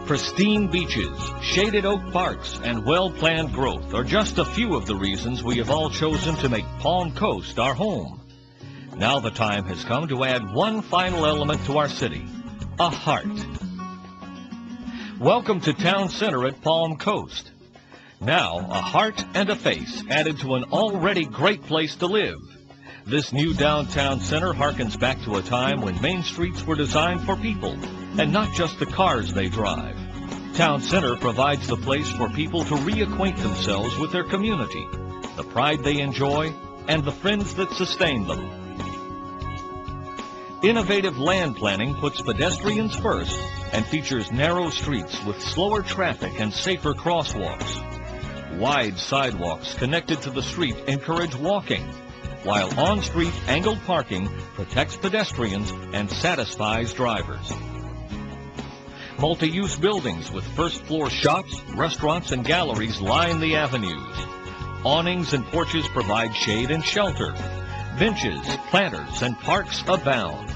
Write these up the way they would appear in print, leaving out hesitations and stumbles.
Pristine beaches, shaded oak parks, and well-planned growth are just a few of the reasons we have all chosen to make Palm Coast our home. Now the time has come to add one final element to our city, a heart. Welcome to Town Center at Palm Coast. Now, a heart and a face added to an already great place to live. This new downtown center harkens back to a time when main streets were designed for people, and not just the cars they drive. Town Center provides the place for people to reacquaint themselves with their community, the pride they enjoy, and the friends that sustain them. Innovative land planning puts pedestrians first and features narrow streets with slower traffic and safer crosswalks. Wide sidewalks connected to the street encourage walking, while on-street angled parking protects pedestrians and satisfies drivers. Multi-use buildings with first-floor shops, restaurants, and galleries line the avenues. Awnings and porches provide shade and shelter. Benches, planters, and parks abound.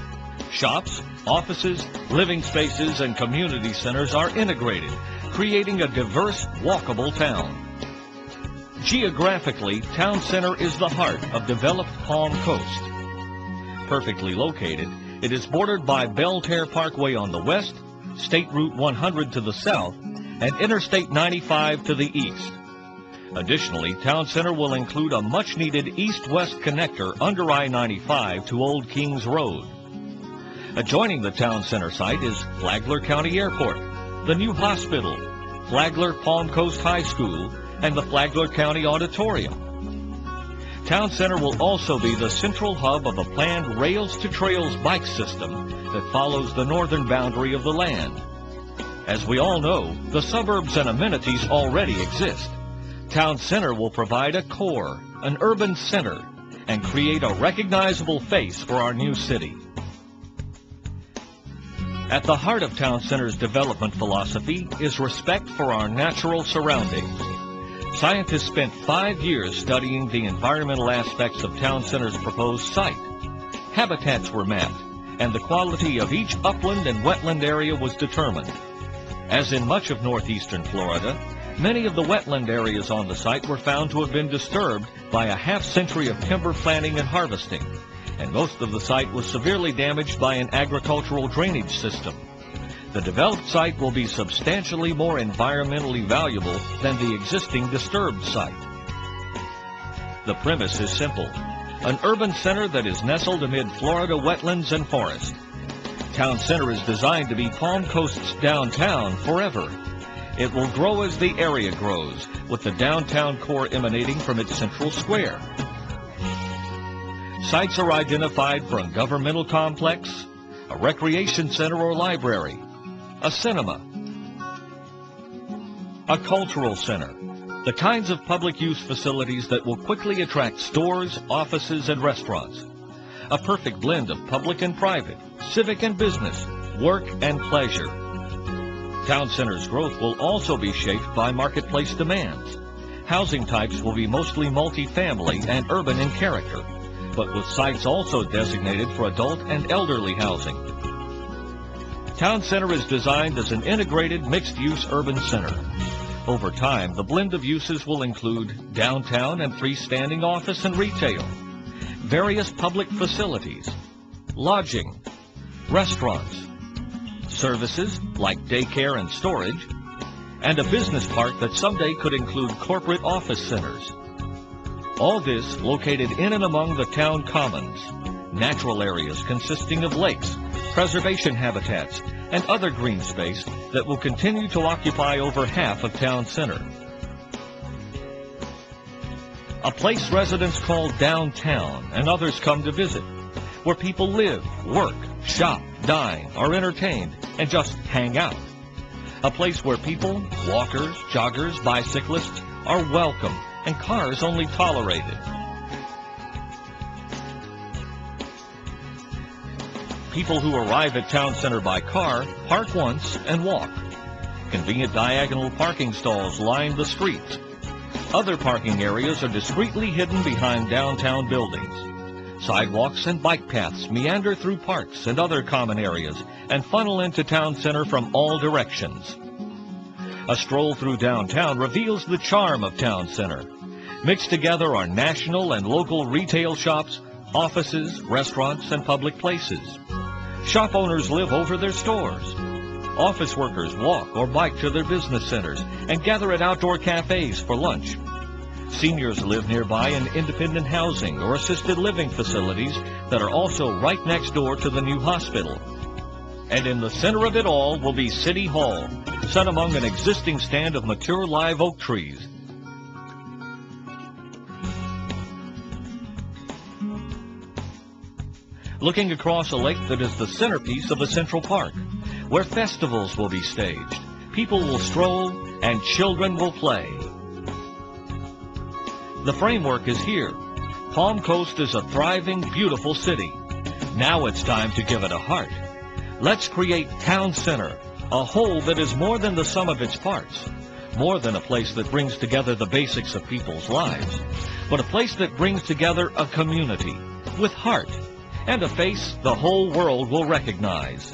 Shops, offices, living spaces, and community centers are integrated, creating a diverse, walkable town. Geographically, Town Center is the heart of developed Palm Coast. Perfectly located, it is bordered by Belterre Parkway on the west, State Route 100 to the south, and Interstate 95 to the east. Additionally, Town Center will include a much-needed east-west connector under I-95 to Old Kings Road. Adjoining the Town Center site is Flagler County Airport, the new hospital, Flagler Palm Coast High School, and the Flagler County Auditorium. Town Center will also be the central hub of a planned Rails to Trails bike system that follows the northern boundary of the land. As we all know, the suburbs and amenities already exist. Town Center will provide a core, an urban center, and create a recognizable face for our new city. At the heart of Town Center's development philosophy is respect for our natural surroundings. Scientists spent 5 years studying the environmental aspects of Town Center's proposed site. Habitats were mapped, and the quality of each upland and wetland area was determined. As in much of northeastern Florida, many of the wetland areas on the site were found to have been disturbed by a half-century of timber planting and harvesting, and most of the site was severely damaged by an agricultural drainage system. The developed site will be substantially more environmentally valuable than the existing disturbed site. The premise is simple: an urban center that is nestled amid Florida wetlands and forest. Town Center is designed to be Palm Coast's downtown forever. It will grow as the area grows, with the downtown core emanating from its central square. Sites are identified for a governmental complex, a recreation center or library, a cinema, a cultural center, the kinds of public use facilities that will quickly attract stores, offices, and restaurants. A perfect blend of public and private, civic and business, work and pleasure. Town Center's growth will also be shaped by marketplace demands. Housing types will be mostly multifamily and urban in character, but with sites also designated for adult and elderly housing. Town Center is designed as an integrated mixed-use urban center. Over time, the blend of uses will include downtown and freestanding office and retail, various public facilities, lodging, restaurants, services like daycare and storage, and a business park that someday could include corporate office centers. All this located in and among the town commons, natural areas consisting of lakes, preservation habitats, and other green space that will continue to occupy over half of Town Center. A place residents call downtown and others come to visit, where people live, work, shop, dine, are entertained, and just hang out. A place where people, walkers, joggers, bicyclists, are welcome and cars only tolerated. People who arrive at Town Center by car park once and walk. Convenient diagonal parking stalls line the streets. Other parking areas are discreetly hidden behind downtown buildings. Sidewalks and bike paths meander through parks and other common areas and funnel into Town Center from all directions. A stroll through downtown reveals the charm of Town Center. Mixed together are national and local retail shops, offices, restaurants, and public places. Shop owners live over their stores. Office workers walk or bike to their business centers and gather at outdoor cafes for lunch. Seniors live nearby in independent housing or assisted living facilities that are also right next door to the new hospital. And in the center of it all will be City Hall, set among an existing stand of mature live oak trees. Looking across a lake that is the centerpiece of a central park, where festivals will be staged, people will stroll, and children will play. The framework is here. Palm Coast is a thriving, beautiful city. Now it's time to give it a heart. Let's create Town Center, a whole that is more than the sum of its parts, more than a place that brings together the basics of people's lives, but a place that brings together a community with heart and a face the whole world will recognize.